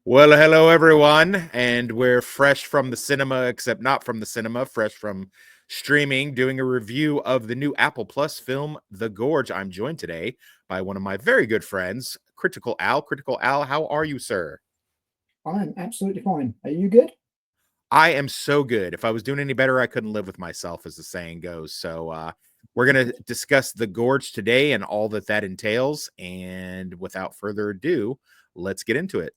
Well, hello everyone, and we're fresh from the cinema, except not from the cinema, fresh from streaming, doing a review of the new Apple Plus film, The Gorge. I'm joined today by one of my very good friends, Critical Al. Critical Al, how are you, sir? I'm absolutely fine. Are you good? I am so good. If I was doing any better, I couldn't live with myself, as the saying goes. We're going to discuss The Gorge today and all that that entails. And without further ado, let's get into it.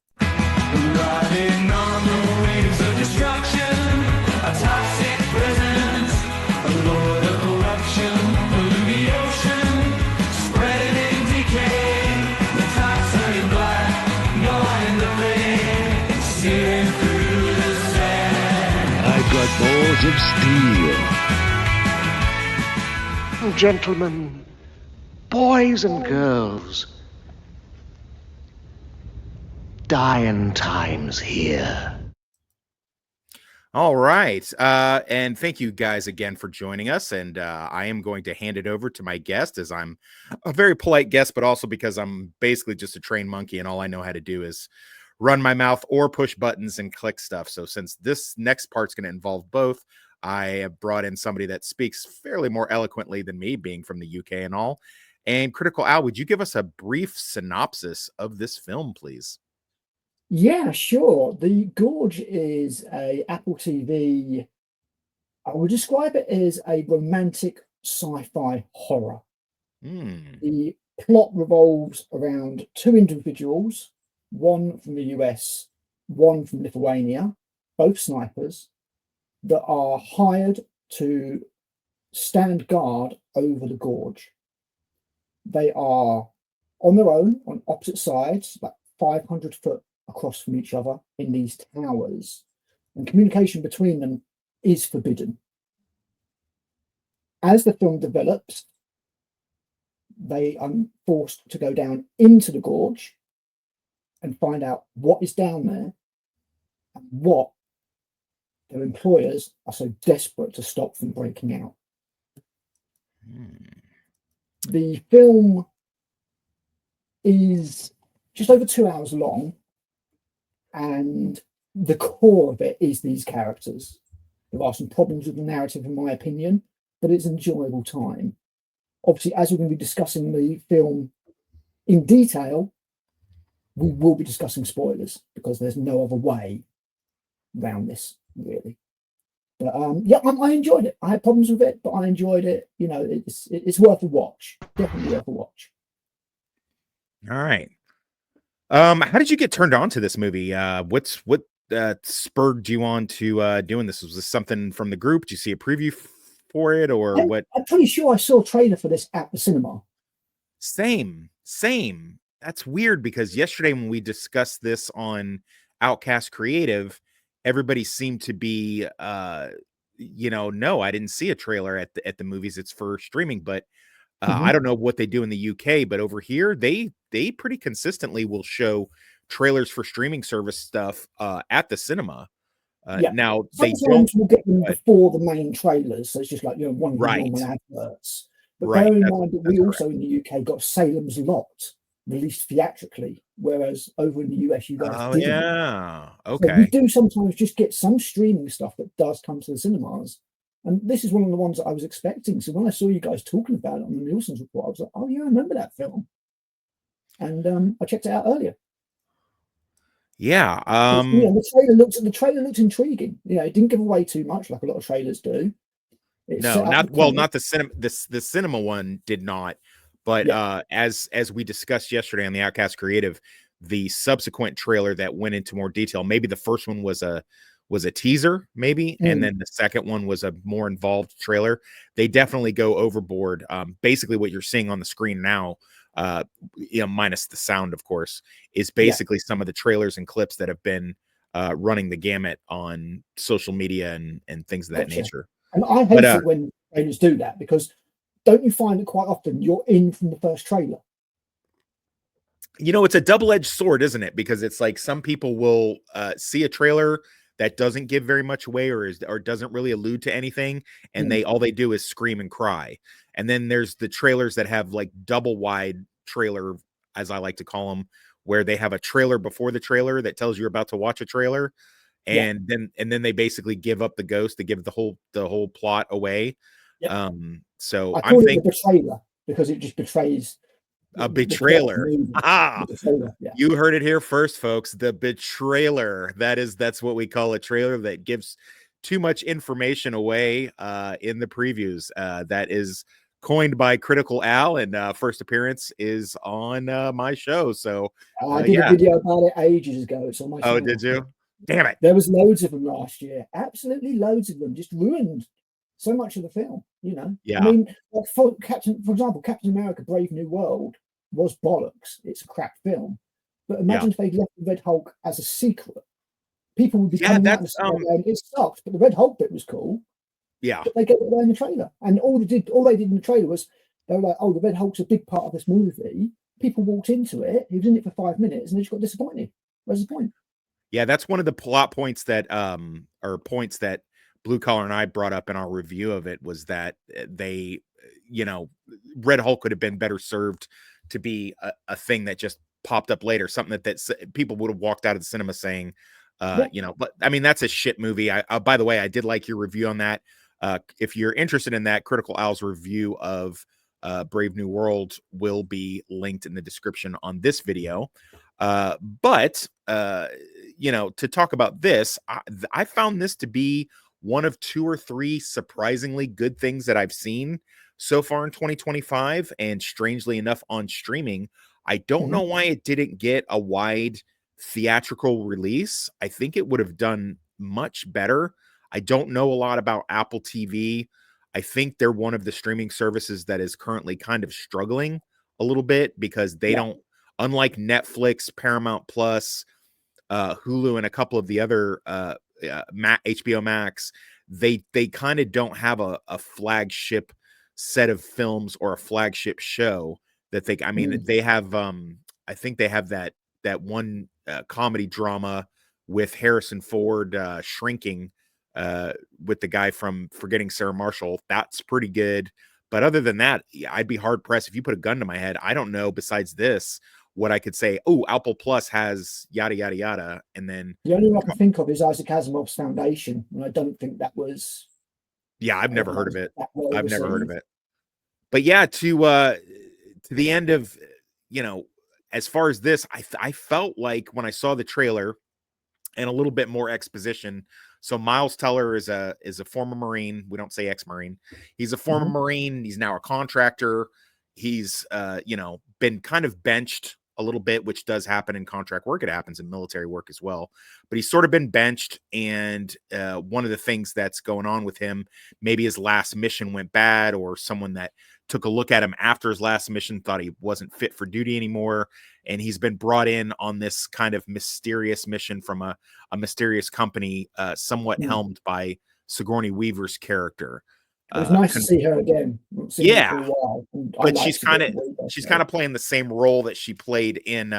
Riding on the waves of destruction, a toxic presence, a lord of corruption, polluting the ocean, spreading decay, the toxic black, going the flame, searing through the sand. I've got balls of steel. Gentlemen, boys and girls, dying times here. All right. And thank you guys again for joining us. And I am going to hand it over to my guest, as I'm a very polite guest, but also because I'm basically just a trained monkey and all I know how to do is run my mouth or push buttons and click stuff. So since this next part's going to involve both, I have brought in somebody that speaks fairly more eloquently than me, being from the UK and all. And Critical Al, would you give us a brief synopsis of this film, please? Yeah, sure. The Gorge is a Apple TV. I would describe it as a romantic sci-fi horror. The plot revolves around two individuals, one from the US, one from Lithuania, both snipers, that are hired to stand guard over the gorge. They are on their own on opposite sides, about 500 foot across from each other in these towers, and communication between them is forbidden. As the film develops, they are forced to go down into the gorge and find out what is down there and what their employers are so desperate to stop from breaking out. The film is just over 2 hours long, and the core of it is these characters. There are some problems with the narrative, in my opinion, but it's an enjoyable time. Obviously, as we're going to be discussing the film in detail, we will be discussing spoilers because there's no other way around this, really. But yeah, I enjoyed it. I had problems with it, but I enjoyed it. You know, it's worth a watch. Definitely worth a watch. All right. How did you get turned on to this movie? What spurred you on to doing this? Was this something from the group? Did you see a preview for it, or what? I'm pretty sure I saw a trailer for this at the cinema. Same. That's weird because yesterday when we discussed this on Outcast Creative, everybody seemed to be no, I didn't see a trailer at the movies. It's for streaming, but I don't know what they do in the UK, but over here they pretty consistently will show trailers for streaming service stuff at the cinema. Yeah. Now they Sometimes don't we'll get them before the main trailers, so it's just like one of the right, normal adverts. But right. bear in That's, mind that that's we also correct. in the UK got Salem's Lot released theatrically, whereas over in the US you guys Oh didn't. yeah, So we okay. do sometimes just get some streaming stuff that does come to the cinemas. And this is one of the ones that I was expecting. So when I saw you guys talking about it on the Nielsen's report, I was like, oh yeah, I remember that film. And I checked it out earlier. Yeah. The trailer looked intriguing. You know, it didn't give away too much like a lot of trailers do. It No, set up not the well, premise. not the cinema. The cinema one did not, but Yeah. as we discussed yesterday on the Outcast Creative, the subsequent trailer that went into more detail. Maybe the first one was a teaser, maybe, and then the second one was a more involved trailer. They definitely go overboard. Basically, what you're seeing on the screen now, minus the sound, of course, is basically some of the trailers and clips that have been running the gamut on social media and things of that Gotcha. nature. And I But hate it when trailers do that because don't you find that quite often you're in from the first trailer? it's a double-edged sword, isn't it? Because it's like some people will see a trailer that doesn't give very much away or doesn't really allude to anything, and all they do is scream and cry. And then there's the trailers that have like double wide trailer, as I like to call them, where they have a trailer before the trailer that tells you're about to watch a trailer, Yeah. and then they basically give up the ghost. They give the whole plot away. Yep. So I I'm call it the thinking betrayer because it just betrays a the plot of the betrailer. movie. Ah, The betrayer, yeah. you heard it here first, folks. The betrailer. That's what we call a trailer that gives too much information away in the previews. That is coined by Critical Al, and first appearance is on my show. So I did a yeah. video about it ages ago. It's on my Oh, channel. did you? Damn it. There was loads of them last year. Absolutely loads of them. Just ruined so much of the film, you know. Yeah. I mean, like for example, Captain America: Brave New World was bollocks. It's a crap film. But imagine if they'd left the Red Hulk as a secret. People would be coming out and saying it sucked, but the Red Hulk bit was cool. Yeah. But they gave it away in the trailer. And all they did in the trailer was they were like, oh, the Red Hulk's a big part of this movie. People walked into it, he was in it for 5 minutes, and they just got disappointed. Where's the point? Yeah, that's one of the plot points that or points that Blue Collar and I brought up in our review of it, was that they, you know, Red Hulk could have been better served to be a thing that just popped up later, something that people would have walked out of the cinema saying, you know. But I mean, that's a shit movie. By the way, I did like your review on that. If you're interested in that, Critical Al's review of Brave New World will be linked in the description on this video. But you know, to talk about this, I found this to be one of 2 or 3 surprisingly good things that I've seen so far in 2025, and strangely enough on streaming. I don't know why it didn't get a wide theatrical release. I think it would have done much better. I don't know a lot about Apple TV. I think they're one of the streaming services that is currently kind of struggling a little bit, because they don't, unlike Netflix, Paramount Plus, Hulu, and a couple of the other HBO Max, they kind of don't have a flagship set of films or a flagship show that they, I mean, they have I think they have that one comedy drama with Harrison Ford, Shrinking, with the guy from Forgetting Sarah Marshall. That's pretty good. But other than that, I'd be hard pressed if you put a gun to my head. I don't know, besides this, what I could say. Oh, Apple Plus has yada yada yada, and then the only one I can think of is Isaac Asimov's Foundation, and I don't think that was. Yeah, I've never heard of it. Well I've never heard of it. But yeah, to the end of, you know, as far as this, I felt like when I saw the trailer and a little bit more exposition. So Miles Teller is a former Marine. We don't say ex-Marine. He's a former Marine. He's now a contractor. He's you know, been kind of benched a little bit, which does happen in contract work. It happens in military work as well. But he's sort of been benched, and one of the things that's going on with him, maybe his last mission went bad, or someone that took a look at him after his last mission thought he wasn't fit for duty anymore, and he's been brought in on this kind of mysterious mission from a mysterious company, somewhat helmed by Sigourney Weaver's character. It was nice to see her again. Yeah, for a while, but she's kind of playing the same role that she played in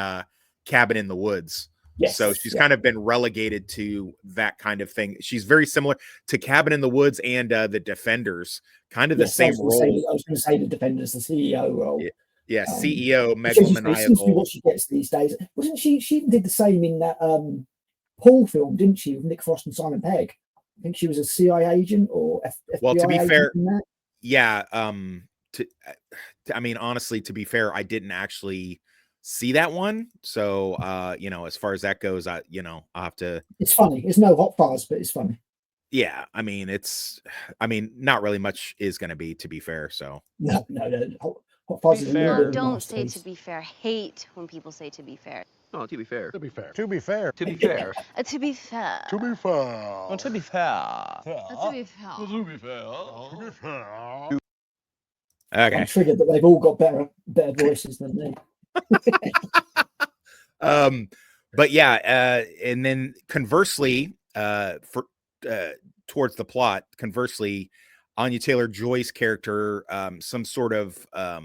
Cabin in the Woods. Yes, so she's kind of been relegated to that kind of thing. She's very similar to Cabin in the Woods and the Defenders, kind of the same role. I was going to say the Defenders, the CEO role. Yeah, CEO, megalomaniacal. Seems to be what she gets these days. Wasn't she? She even did the same in that Paul film, didn't she, with Nick Frost and Simon Pegg? I think she was a CIA agent or FBI. Well, to be fair, yeah. I mean, honestly, to be fair, I didn't actually see that one. So, you know, as far as that goes, I'll have to. It's funny. It's no Hot Fuzz, but it's funny. Yeah, I mean, not really much is going to be fair. So no. Hot Fuzz is don't say to be fair. Hate when people say to be fair. Oh, to be fair. To be fair. To be fair. To be fair. To be fair. To be fair. Oh, to be fair. To be fair. To be fair. To be fair. Okay. I'm triggered that they've all got better voices than me. But yeah, and then conversely, towards the plot, conversely, Anya Taylor-Joy's character, some sort of I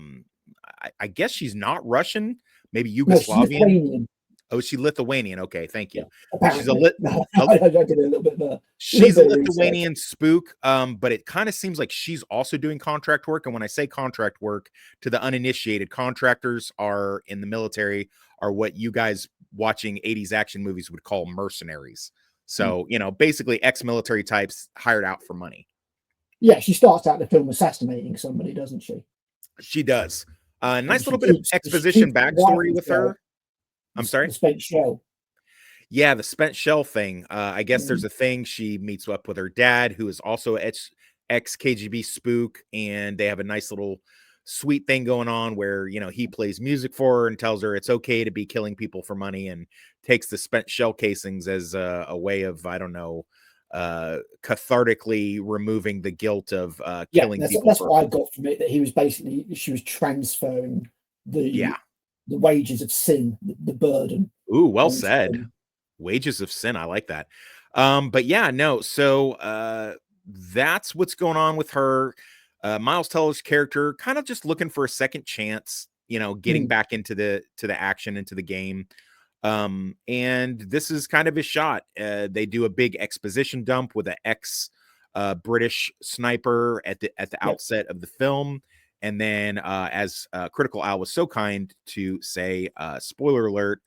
guess she's not Russian, maybe Yugoslavian. No, oh, is she Lithuanian? Okay, thank you. Yeah, she's a little bit there. She's a Lithuanian spook, but it kind of seems like she's also doing contract work. And when I say contract work, to the uninitiated, contractors are in the military are what you guys watching 80s action movies would call mercenaries. Hmm. So, you know, basically ex-military types hired out for money. Yeah, she starts out the film assassinating somebody, doesn't she? She does. And Nice she little bit of keeps exposition the backstory rifle with shell, her. I'm sorry? the spent shell. Yeah, the spent shell thing. I guess there's Mhm. a thing. She meets up with her dad, who is also ex KGB spook, and they have a nice little sweet thing going on where, you know, he plays music for her and tells her it's okay to be killing people for money, and takes the spent shell casings as a way of, I don't know, cathartically removing the guilt of Yeah, killing that's people that's for. what I got from it. That he was basically she was transferring Yeah. the wages of sin, the burden Ooh, well onto said. him. Wages of sin. I like that. But yeah, no. So that's what's going on with her. Miles Teller's character kind of just looking for a second chance, you know, getting Mm, back into the action, into the game. And this is kind of his shot. They do a big exposition dump with an ex British sniper at the yeah. outset of the film. And then, as Critical Al was so kind to say, spoiler alert,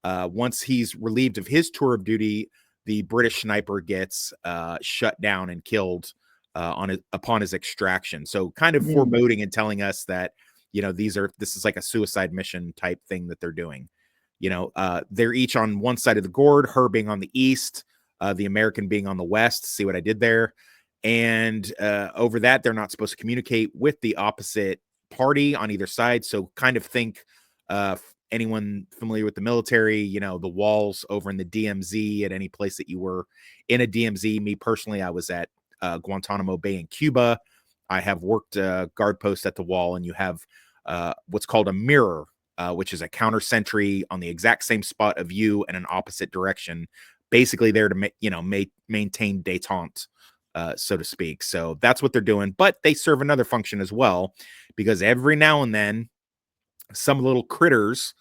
once he's relieved of his tour of duty, the British sniper gets shut down and killed upon his extraction. So, kind of Mm, foreboding and telling us that, you know, this is like a suicide mission type thing that they're doing. You know, they're each on one side of the gourd, her being on the east, the American being on the west. See what I did there? And over that, they're not supposed to communicate with the opposite party on either side. So, kind of think anyone familiar with the military, you know, the walls over in the DMZ at any place that you were in a DMZ. Me personally, I was at Guantanamo Bay in Cuba. I have worked guard posts at the wall, and you have what's called a mirror, which is a counter sentry on the exact same spot of you in an opposite direction, basically there to maintain detente, so to speak. So that's what they're doing, but they serve another function as well, because every now and then some little critters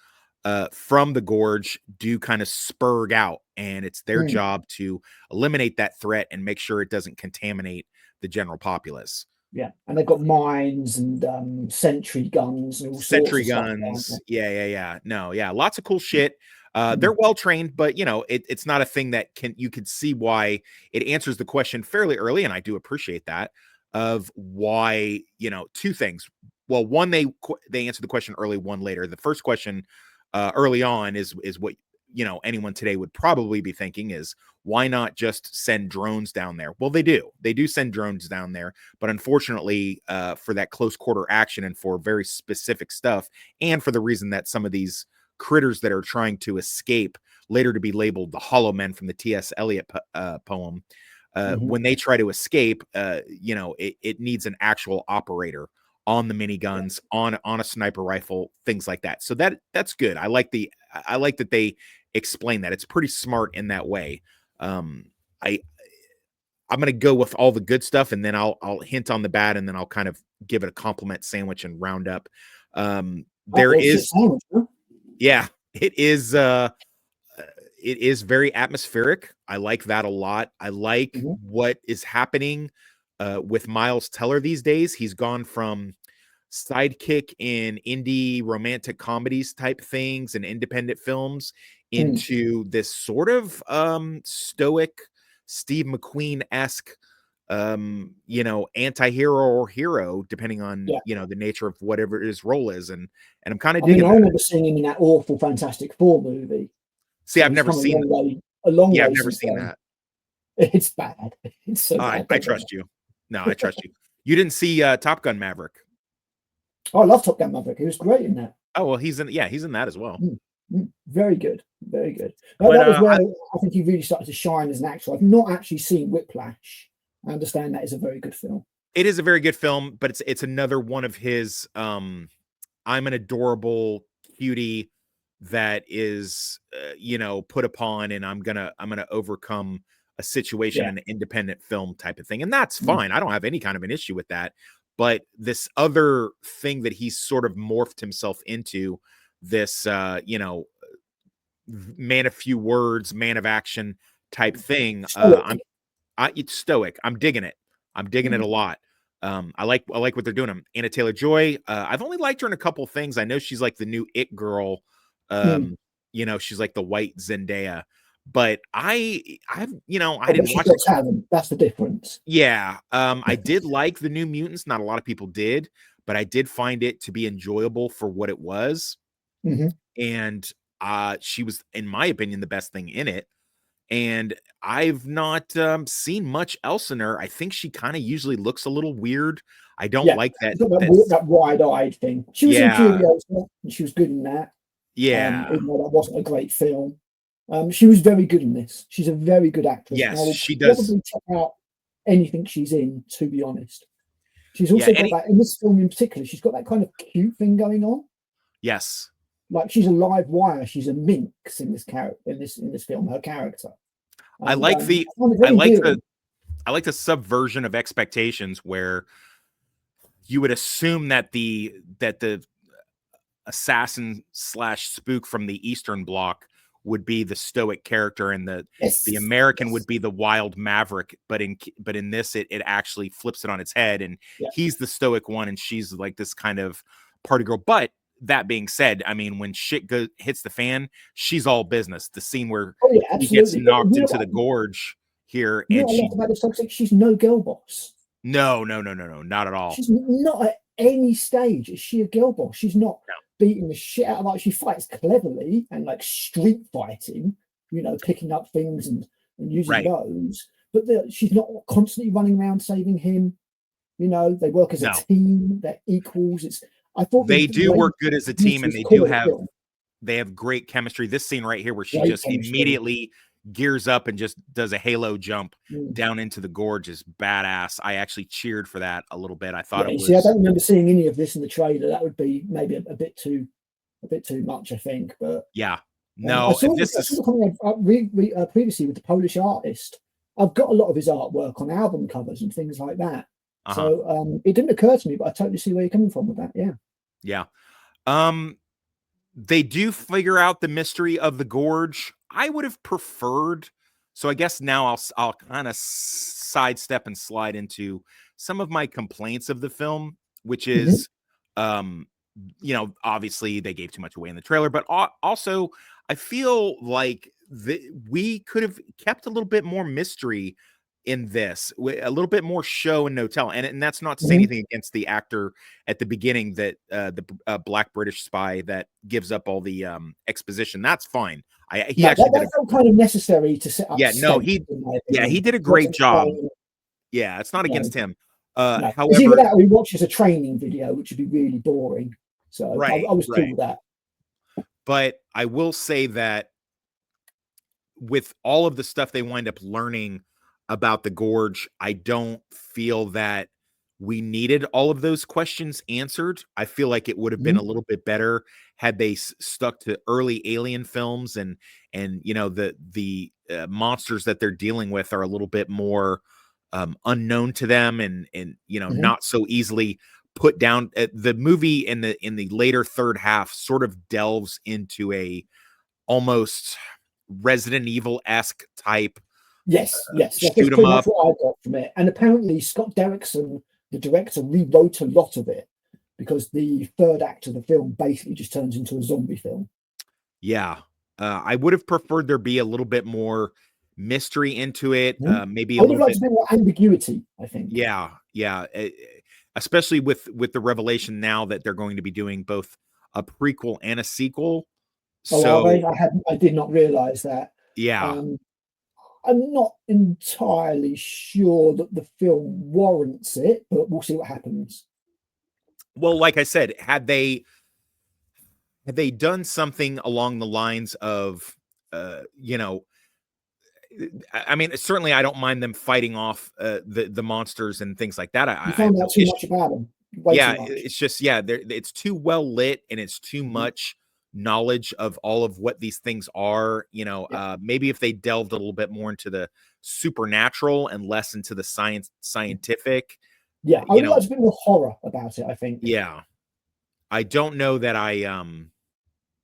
from the gorge do kind of spurg out, and it's their mm. job to eliminate that threat and make sure it doesn't contaminate the general populace. Yeah, and they've got mines and sentry guns and all sorts Sentry of stuff, aren't guns. they? Yeah. No, yeah, lots of cool shit. They're Mm, well trained, but you know, it's not a thing that you could see why it answers the question fairly early, and I do appreciate that, of why, you know, two things. Well, one, they answer the question early, one later. The first question early on is what, you know, anyone today would probably be thinking is, why not just send drones down there? Well, they do send drones down there, but unfortunately, for that close quarter action and for very specific stuff, and for the reason that some of these critters that are trying to escape, later to be labeled the Hollow Men from the T.S. Eliot poem, mhm. when they try to escape, you know, it needs an actual operator on the Yeah, miniguns, on a sniper rifle, things like that. So that's good. I like that they explain that. It's pretty smart in that way. Um, I I'm gonna go with all the good stuff, and then I'll hint on the bad, and then I'll kind of give it a compliment sandwich and round up. hot There little shit is, sandwich, huh? yeah, uh, it is very atmospheric. I like that a lot. I like Mhm, what is happening with Miles Teller these days. He's gone from sidekick in indie romantic comedies type things and independent films mm. into this sort of stoic Steve McQueen-esque, you know, anti-hero or hero, depending on, Yeah, you know, the nature of whatever his role is. And I'm kind of I mean, digging I that. remember seeing him in that awful Fantastic Four movie, See, so I've he's never come seen, a long yeah, I've way never since seen then. that. It's bad. It's so bad. I Don't bother. trust you. No, I trust you. You didn't see Top Gun Maverick. Oh, I love Top Gun Maverick. He was great in that. Oh, well, he's in that as well. Very good, very good. But That was where I think he really started to shine as an actor. I've not actually seen Whiplash. I understand that is a very good film. it is a very good film, but it's another one of his I'm an adorable cutie that is you know, put upon, and I'm gonna overcome a situation Yeah. in an independent film type of thing. And that's Mm, fine. I don't have any kind of an issue with that. But this other thing that he's sort of morphed himself into, this you know, man of few words, man of action type thing. stoic. It's stoic. I'm digging it. I'm digging it Mm, a lot. I like what they're doing. Anna Taylor Joy. I've only liked her in a couple things. I know she's like the new it girl. mm. you know, she's like the white Zendaya. But I've you know, I But didn't she's watch got it. talent. That's the difference. Yeah, I did like the New Mutants. Not a lot of people did, but I did find it to be enjoyable for what it was. Hmm. And she was, in my opinion, the best thing in it. And I've not seen much else in her. I think she kind of usually looks a little weird. I don't Yeah, like that. she's got That's that wide-eyed thing. She was in yeah, Furiosa, and she was good in that. yeah, Even though that wasn't a great film. She was very good in this. She's a very good actress, and I yes, will she does. probably check out anything she's in, to be honest. She's Yeah, also got any that in this film in particular. She's got that kind of cute thing going on. yes, Like she's a live wire. She's a minx in this character in this film. Her character, I and like the I find it I very like the endearing. I like the subversion of expectations where you would assume that the assassin slash spook from the Eastern Bloc would be the stoic character, and the Yes, American would yes, be the wild maverick. But in this, it actually flips it on its head, and yeah. he's the stoic one, and she's like this kind of party girl. But that being said, I mean, when shit hits the fan, she's all business. The scene where Oh yeah, he gets absolutely. But knocked you know into what? the gorge here, You know and what I love she about this toxic? She's no girl boss. no, no, no, no, no, not at all. She's not at any stage is she a girl boss. She's not No. beating the shit out of, like, she fights cleverly and like street fighting, you know, picking up things and using Right. those. But she's not constantly running around saving him. You know, they work as a No. team. They're equals. It's I thought They the do way work good as a this team, and was cool. they have great chemistry. This scene right here where she Great just chemistry. immediately gears up and just does a halo jump Mm. down into the gorge is badass. I actually cheered for that a little bit. I thought Yeah, it you see, I was don't remember seeing any of this in the trailer. That would be maybe a bit too much, I think. But yeah. I No, saw this I saw is the comment previously with the Polish artist. I've got a lot of his artwork on album covers and things like that. uh-huh. So it didn't occur to me, but I totally see where you're coming from with that. Yeah. Yeah. They do figure out the mystery of the gorge. I would have preferred. So I guess now I'll kind of sidestep and slide into some of my complaints of the film, which Mhm. is, you know, obviously they gave too much away in the trailer, but also I feel like we could have kept a little bit more mystery in this, a little bit more show and no tell. And that's not to say Mhm. anything against the actor at the beginning, that the black British spy that gives up all the exposition. That's fine. He No, actually did that felt kind of necessary to set up yeah, no, stakes, in my he opinion. did a Not to great job. explain, Yeah, it's not you know, against him. no. It's either However, that or he watches a training video, which would be really boring. So right, I was cool right. with that. But I will say that with all of the stuff they wind up learning about the gorge, I don't feel that we needed all of those questions answered. I feel like it would have been Mhm. a little bit better had they stuck to early Alien films, and you know, the monsters that they're dealing with are a little bit more unknown to them, and you know, Mhm. not so easily put down. The movie in the later third half sort of delves into a almost Resident Evil-esque type Yes, yes, that's shoot 'em pretty much up. what I got from it. And apparently, Scott Derrickson, the director, rewrote a lot of it because the third act of the film basically just turns into a zombie film. Yeah. I would have preferred there be a little bit more mystery into it, Mhm. maybe I a would have little liked bit. a bit more ambiguity, I think. Yeah, yeah, especially with the revelation now that they're going to be doing both a prequel and a sequel. Oh, are So, they? I did not realize that. yeah. Um, I'm not entirely sure that the film warrants it, but we'll see what happens. Well, like I said, had they done something along the lines of, you know, I mean, certainly I don't mind them fighting off the monsters and things like that. You I have find no out too issue. much about them, way too Yeah, much. it's just yeah, it's too well lit, and it's too Mhm. much knowledge of all of what these things are. You know, Yeah, maybe if they delved a little bit more into the supernatural and less into the scientific, yeah. I you would know, like a bit more horror about it, I think. yeah. I don't know that I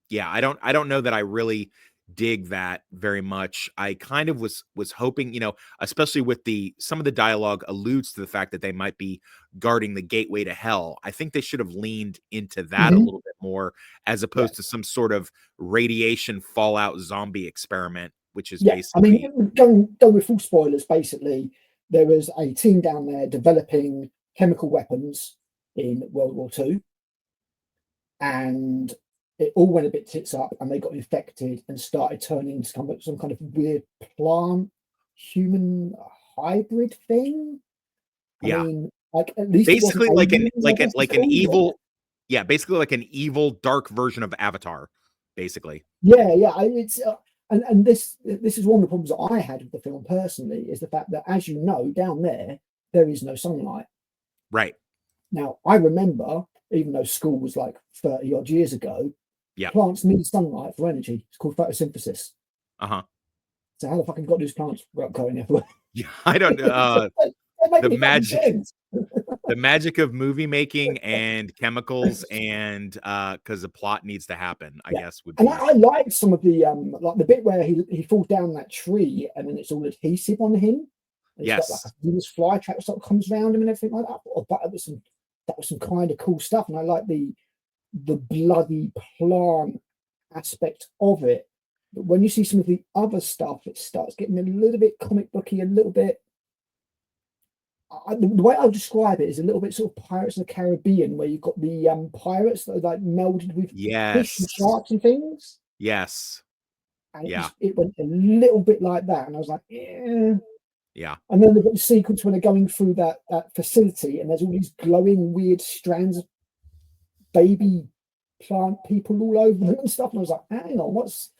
yeah, I don't know that I really dig that very much. I kind of was hoping, especially with some of the dialogue alludes to the fact that they might be guarding the gateway to hell. I think they should have leaned into that a Mhm. little bit more, as Yeah. opposed to some sort of radiation fallout zombie experiment, which is Yeah, I mean, basically going with full spoilers, basically, there was a team down there developing chemical weapons in World War II, and it all went a bit tits up, and they got infected and started turning into some kind of weird plant human hybrid thing. I yeah, mean, like at least it wasn't basically aliens, I guess it's like an called. evil, yeah, basically like an evil dark version of Avatar, basically. Yeah, yeah. It's and this is one of the problems that I had with the film personally is the fact that, as you know, down there is no sunlight. Right. Now I remember, even though school was like 30 odd years ago, Yeah. plants need sunlight for energy. It's called photosynthesis. Uh-huh. So how the fucking got these plants going everywhere? Yeah, I don't know. Don't make The any fucking magic sense. the magic of movie making and chemicals, and because the plot needs to happen, I Yeah. guess would And be. I liked some of the like the bit where he falls down that tree and then it's all adhesive on him. And it's got like Yes. a this fly trap that sort of comes around him and everything like that. Oh, but that was some kind of cool stuff. And I like the bloody plant aspect of it. But when you see some of the other stuff, it starts getting a little bit comic booky, a little bit. The way I'll describe it is a little bit sort of Pirates of the Caribbean, where you've got the pirates that are like melded with fish and Yes. sharks and things. Yes. And Yeah. it went a little bit like that, and I was like, yeah. Yeah. And then they've got the sequence when they're going through that facility, and there's all these glowing weird strands of baby plant people all over them and stuff. And I was like, hang on, what's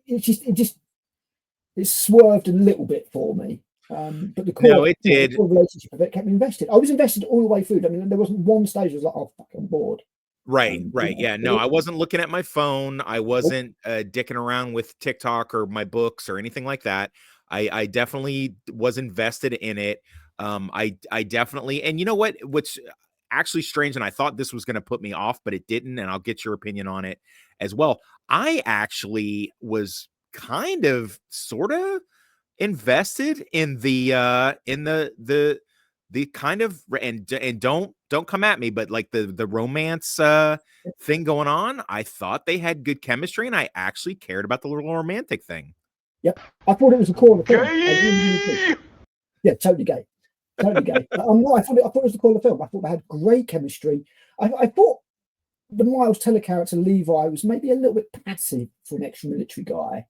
it swerved a little bit for me. But the No, core, it the did. core relationship of it kept me invested. I was invested all the way through. I mean, there wasn't one stage I was like, oh, fuck, I'm bored. Right, right. Yeah, no, I wasn't looking at my phone. I wasn't dicking around with TikTok or my books or anything like that. I definitely was invested in it. I definitely, and you know what? What's actually strange, and I thought this was going to put me off, but it didn't. And I'll get your opinion on it as well. I actually was kind of, sort of invested in the kind of, and don't come at me, but like the romance thing going on. I thought they had good chemistry, and I actually cared about the little romantic thing. Yep, I thought it was the core of the film. Gay! Yeah, totally gay, totally gay. No, I thought it was the core of the film. I thought they had great chemistry. I thought the Miles Teller character Levi was maybe a little bit passive for an ex-military guy.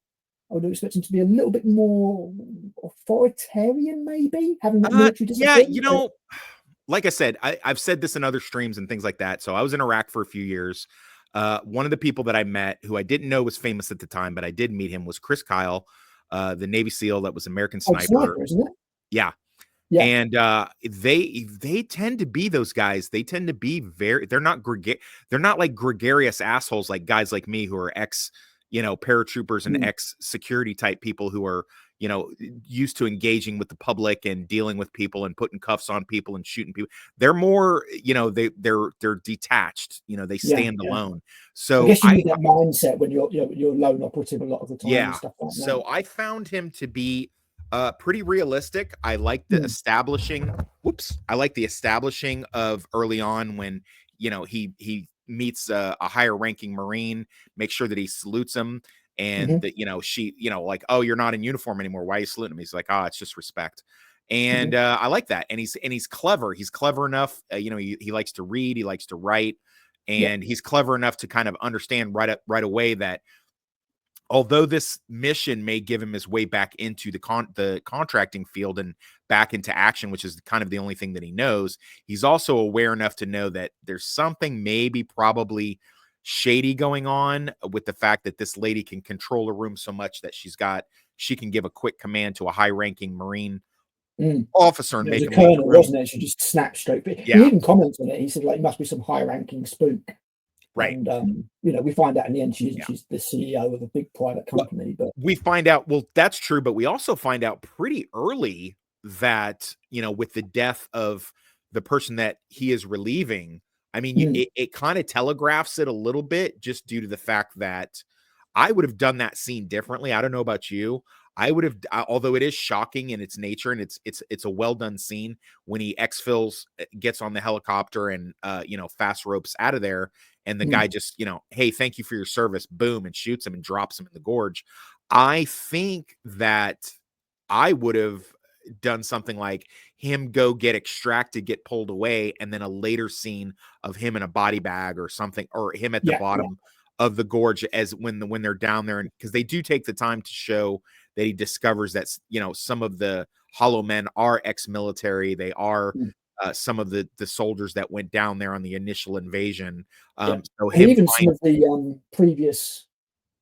I would expect him to be a little bit more authoritarian, maybe having that military Yeah, discipline. like I said, I've said this in other streams and things like that. So I was in Iraq for a few years. One of the people that I met, who I didn't know was famous at the time, but I did meet him, was Chris Kyle, the Navy SEAL that was American Oh, Sniper. Sniper, isn't it? Yeah. Yeah. And they tend to be those guys. They tend to be they're not like gregarious assholes like guys like me who are ex, paratroopers and ex security type people who are, used to engaging with the public and dealing with people and putting cuffs on people and shooting people. They're more, they're detached, they stand alone. So I guess you need that mindset when you're lone operative a lot of the time and stuff like that. So I found him to be pretty realistic. I like the establishing. I like the establishing of early on when he meets a higher ranking Marine, make sure that he salutes him, and that she like, oh, you're not in uniform anymore. Why are you saluting him? He's like, oh, it's just respect. And I like that. And he's clever. He's clever enough. He likes to read. He likes to write, and he's clever enough to kind of understand right away that although this mission may give him his way back into the contracting field and back into action, which is kind of the only thing that he knows, he's also aware enough to know that there's something maybe probably shady going on with the fact that this lady can control a room so much that she can give a quick command to a high-ranking Marine officer and It make was a him leave the colonel, room. wasn't it? She just snapped straight. But he even comments on it. He said, like, it must be some high-ranking spook. Right. And we find out in the end she's the CEO of a big private company. But we find out, well, that's true, but we also find out pretty early that, with the death of the person that he is relieving, I mean, it kind of telegraphs it a little bit, just due to the fact that I would have done that scene differently. I don't know about you. I would have, although it is shocking in its nature, and it's a well done scene when he exfils, gets on the helicopter, and fast ropes out of there, and the guy just hey, thank you for your service, boom, and shoots him and drops him in the gorge. I think that I would have done something like him go get extracted, get pulled away, and then a later scene of him in a body bag or something, or him at the Yeah, bottom of the gorge as when they're down there, and because they do take the time to show that he discovers that some of the hollow men are ex-military. They are mm, some of the soldiers that went down there on the initial invasion. yeah. So And him even some find of the previous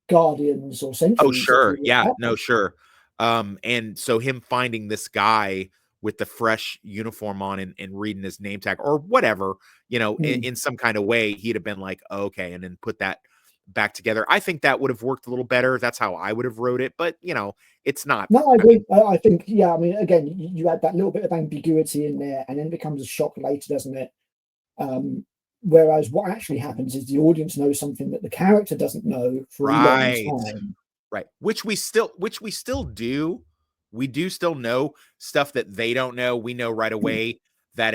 guardians or Oh, sentries, if sure. you Yeah, will. no, sure. And so him finding this guy with the fresh uniform on, and reading his name tag or whatever, Mm. in some kind of way, he'd have been like, "Oh, okay," and then put that back together. I think that would have worked a little better. That's how I would have wrote it, but it's not. No, I I mean, agree. I think, yeah, I mean, again, you add that little bit of ambiguity in there, and then it becomes a shock later, doesn't it? Um, Whereas what actually happens is the audience knows something that the character doesn't know for a long right. time. Right. Which we still do. We do still know stuff that they don't know. We know right Mm. away that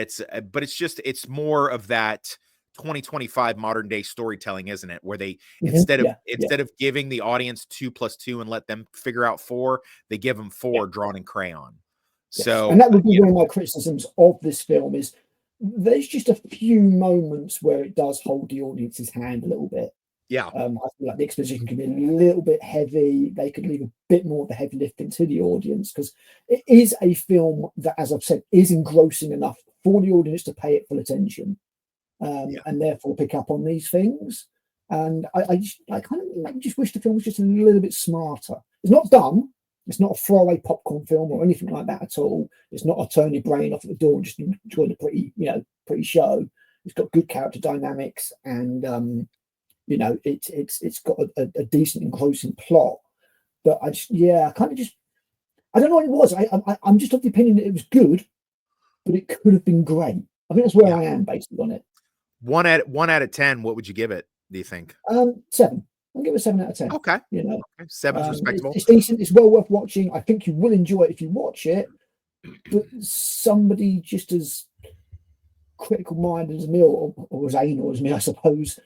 but it's more of that 2025 modern day storytelling, isn't it? Where they instead of Yeah, yeah, instead of giving the audience 2 + 2 and let them figure out 4, they give them yeah. 4 drawn in crayon. Yes, So and that would be one of my criticisms of this film is there's just a few moments where it does hold the audience's hand a little bit. yeah, I feel like the exposition can be a little bit heavy. They could leave a bit more of the heavy lifting to the audience because it is a film that, as I've said, is engrossing enough for the audience to pay it full attention, yeah, and therefore pick up on these things. And I kind of just wish the film was just a little bit smarter. It's not dumb. It's not a throwaway popcorn film or anything like that at all. It's not a turn your brain off at the door and just enjoy a pretty show. It's got good character dynamics, and it's got a decent engrossing plot. But I kind of just I don't know what it was. I'm just of the opinion that it was good, but it could have been great. I think that's where yeah. I am basically on it. 1 out of 10. What would you give it? Do you think? 7. I'll give it a 7 out of 10. Okay, You know, okay. 7's respectable. it's decent. It's well worth watching. I think you will enjoy it if you watch it. But somebody just as critical minded as me, or as anal as me, I suppose,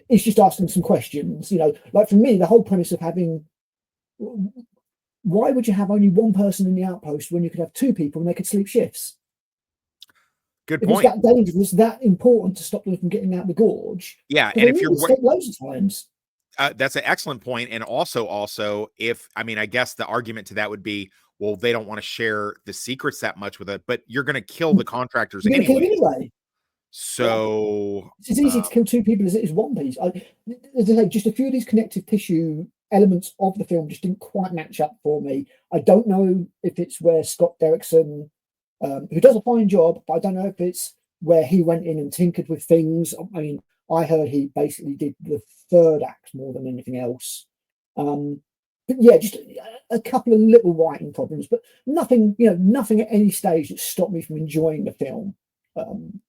is just asking some questions. Like for me, the whole premise of having why would you have only one person in the outpost when you could have 2 people and they could sleep shifts? Good If it's point. that dangerous, that important to stop them from getting out the gorge, Yeah, because and they if need you're to escape loads of times. That's an excellent point. And also, if I mean, I guess the argument to that would be, well, they don't want to share the secrets that much with it, but you're going to kill the contractors You're going to kill them anyways. anyway. Yeah. So, It's as easy to kill 2 people as it is one piece. As I say, just a few of these connective tissue elements of the film just didn't quite match up for me. I don't know if it's where Scott Derrickson, who does a fine job, but I don't know if it's where he went in and tinkered with things. I mean, I heard he basically did the 3rd act more than anything else. But yeah, just a couple of little writing problems, but nothing at any stage that stopped me from enjoying the film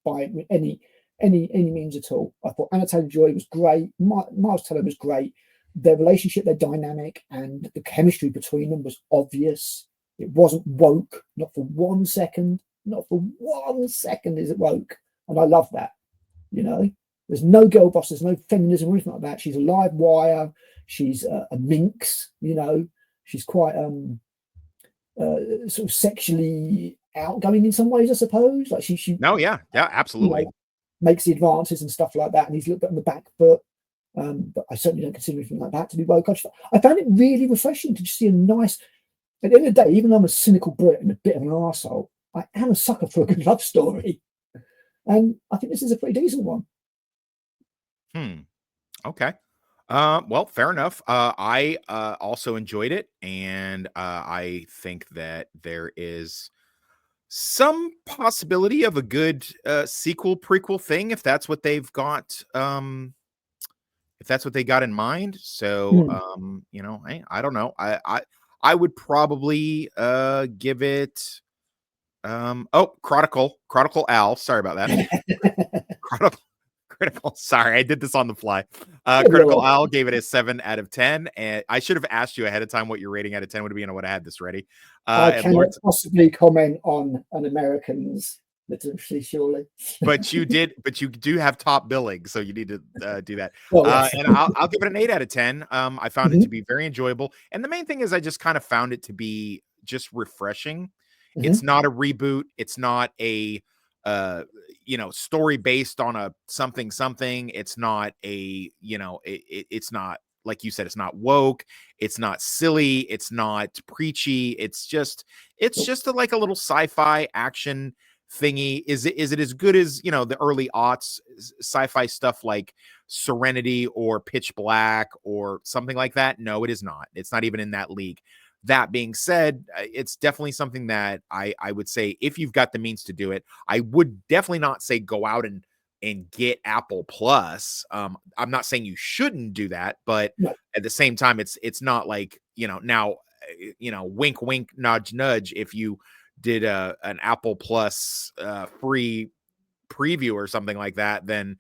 by any means at all. I thought Anna Taylor-Joy was great. Miles Teller was great. Their relationship, their dynamic, and the chemistry between them was obvious. It wasn't woke, not for 1 second. Not for 1 second is it woke, and I love that. There's no girl boss, there's no feminism or anything like that. She's a live wire. She's a minx. She's quite sort of sexually outgoing in some ways, I suppose. Like she no, yeah, absolutely. Makes the advances and stuff like that, and he's a little bit on the back foot. But I certainly don't consider anything like that to be woke. I found it really refreshing to just see a nice. At the end of the day, even though I'm a cynical Brit and a bit of an arsehole, I am a sucker for a good love story, and I think this is a pretty decent one. Okay. Well, fair enough. I also enjoyed it, and I think that there is some possibility of a good sequel prequel thing if that's what they've got. If that's what they got in mind. So, I don't know. I would probably give it. Chronicle Al. Sorry about that. Chronicle Critical. Sorry, I did this on the fly. Good Critical lord. Owl gave it a 7 out of 10, and I should have asked you ahead of time what your rating out of 10 would be, and I would have had this ready. I And cannot Lord, possibly comment on an American's literacy, surely. but you do have top billing, so you need to do that. Well, yes. And I'll give it an 8 out of 10. I found it Mhm. to be very enjoyable, and the main thing is I just kind of found it to be just refreshing. It's Mhm. not a reboot. It's not a story based on a something. It's not a it's not, like you said, it's not woke. It's not silly. It's not preachy. It's just like a little sci-fi action thingy. Is it as good as the early aughts sci-fi stuff like Serenity or Pitch Black or something like that? No, it is not. It's not even in that league. That being said, it's definitely something that I would say, if you've got the means to do it, I would definitely not say go out and get Apple Plus. I'm not saying you shouldn't do that, but No. at the same time, it's not like now, wink wink nudge nudge. If you did an Apple Plus free preview or something like that, then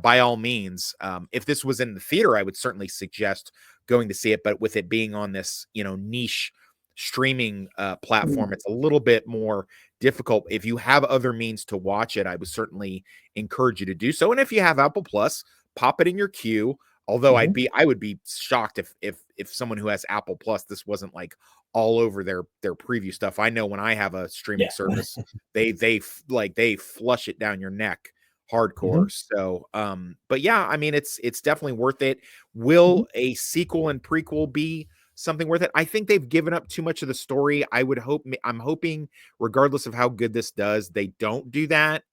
by all means, if this was in the theater, I would certainly suggest going to see it. But with it being on this niche streaming platform, Mm. it's a little bit more difficult. If you have other means to watch it, I would certainly encourage you to do so. And if you have Apple Plus, pop it in your queue. Although Mhm. I would be shocked if someone who has Apple Plus, this wasn't like all over their preview stuff. I know when I have a streaming Yeah. service, they flush it down your neck hardcore. Mhm. So but yeah, I mean, it's definitely worth it. Mhm. Will a sequel and prequel be something worth it? I think they've given up too much of the story. I'm hoping, regardless of how good this does, they don't do that.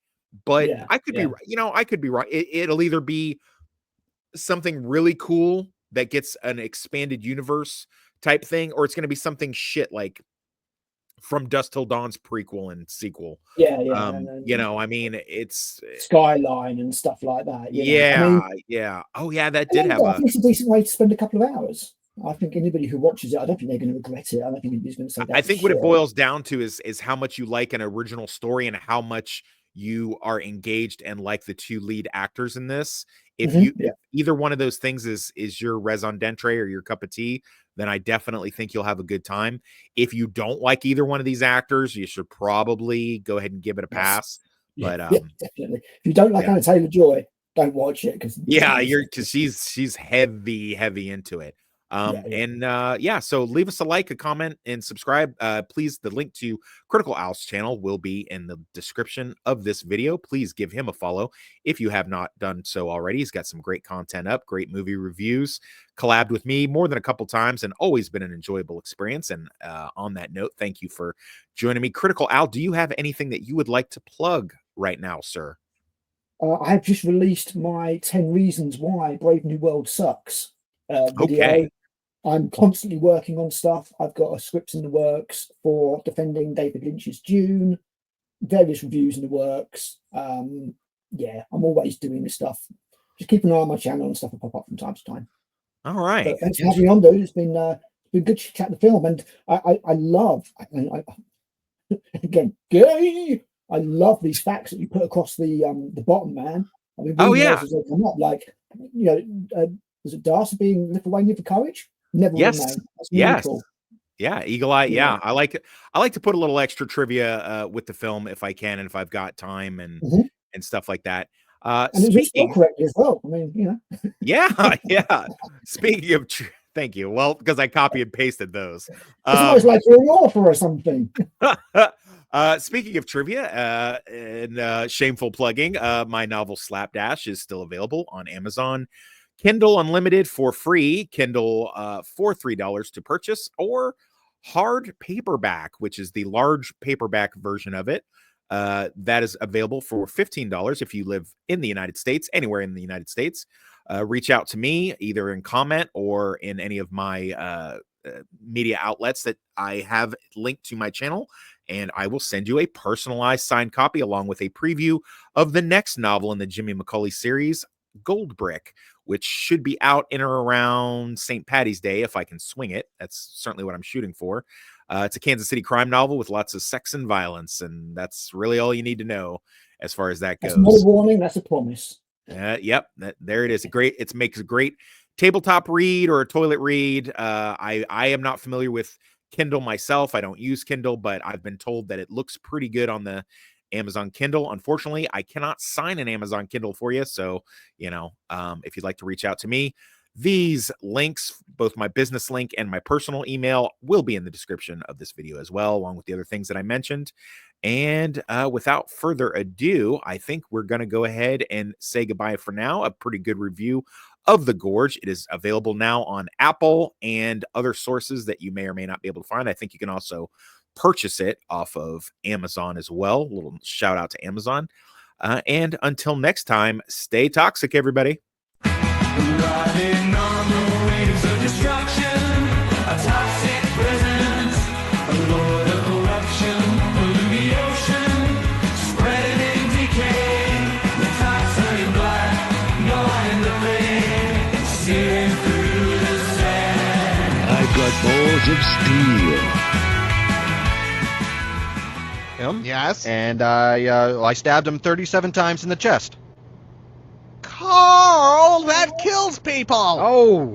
But Yeah. I could be Yeah. I could be wrong. It'll either be something really cool that gets an expanded universe type thing, or it's going to be something shit like From Dusk Till Dawn's prequel and sequel. Yeah. Yeah. And then I mean, it's Skyline and stuff like that. I mean, yeah. Oh yeah, that and did then, have I a think it's a decent way to spend a couple of hours. I think anybody who watches it, I don't think they're going to regret it. I don't think anybody's going to say I that was think what it shit. boils down to is how much you like an original story and how much you are engaged and like the two lead actors in this. Mhm. If Yeah. either one of those things is your raison d'etre or your cup of tea, then I definitely think you'll have a good time. If you don't like either one of these actors, you should probably go ahead and give it a Yes. pass. Yeah. But Yeah. Definitely. If you don't like yeah. Anna Taylor-Joy, don't watch it because Yeah, you're because she's heavy into it. yeah. Yeah. Yeah, so leave us a like, a comment, and subscribe. Please, the link to Critical Owl's channel will be in the description of this video. Please give him a follow if you have not done so already. He's got some great content up, great movie reviews, collabed with me more than a couple times, and always been an enjoyable experience. And on that note, thank you for joining me. Critical Owl, do you have anything that you would like to plug right now, sir? I have just released my 10 Reasons Why Brave New World Sucks Okay. video. I'm constantly working on stuff. I've got a script in the works for defending David Lynch's Dune, various reviews in the works. Yeah, I'm always doing this stuff. Just keep an eye on my channel and stuff will pop up from time to time. All right. But thanks for having me on, dude. It's been good to chat the film, and I love, and again, gay. I love these facts that you put across the bottom, man. I mean, Oh reading yeah. those as they come up, like was it Darcy being Lithuania for courage? Never will Yes. know. That's really Yes. cool. Yeah, Eagle Eye. Yeah. Yeah, I like it. I like to put a little extra trivia with the film if I can, and if I've got time Mhm. and stuff like that. And it was all spelled Speaking, correctly as well. I mean, yeah, yeah. Speaking of, thank you. Well, because I copy and pasted those. it's almost like you're an author or something. Speaking of trivia and shameful plugging, my novel Slapdash is still available on Amazon. Kindle Unlimited for free, Kindle for $3 to purchase, or hard paperback, which is the large paperback version of it. That is available for $15 if you live in the United States, anywhere in the United States. Reach out to me either in comment or in any of my media outlets that I have linked to my channel, and I will send you a personalized signed copy along with a preview of the next novel in the Jimmy McCauley series, Gold Brick, which should be out in or around St. Patty's Day if I can swing it. That's certainly what I'm shooting for. It's a Kansas City crime novel with lots of sex and violence, and that's really all you need to know as far as that That's not a goes. warning, that's a promise. Yep, there it is. It makes a great tabletop read or a toilet read. I am not familiar with Kindle myself. I don't use Kindle, but I've been told that it looks pretty good on the Amazon Kindle. Unfortunately, I cannot sign an Amazon Kindle for you. So, if you'd like to reach out to me, these links, both my business link and my personal email, will be in the description of this video as well, along with the other things that I mentioned. And without further ado, I think we're going to go ahead and say goodbye for now. A pretty good review of The Gorge. It is available now on Apple and other sources that you may or may not be able to find. I think you can also purchase it off of Amazon as well. A little shout out to Amazon. And until next time, stay toxic, everybody. Riding on the waves of destruction, a toxic presence, a lord of corruption, pollute the ocean, spreading decay, the toxic black, gnawing the flame, searing through the sand. I've got balls of steel. Him? Yes? And I stabbed him 37 times in the chest. Carl, that kills people! Oh!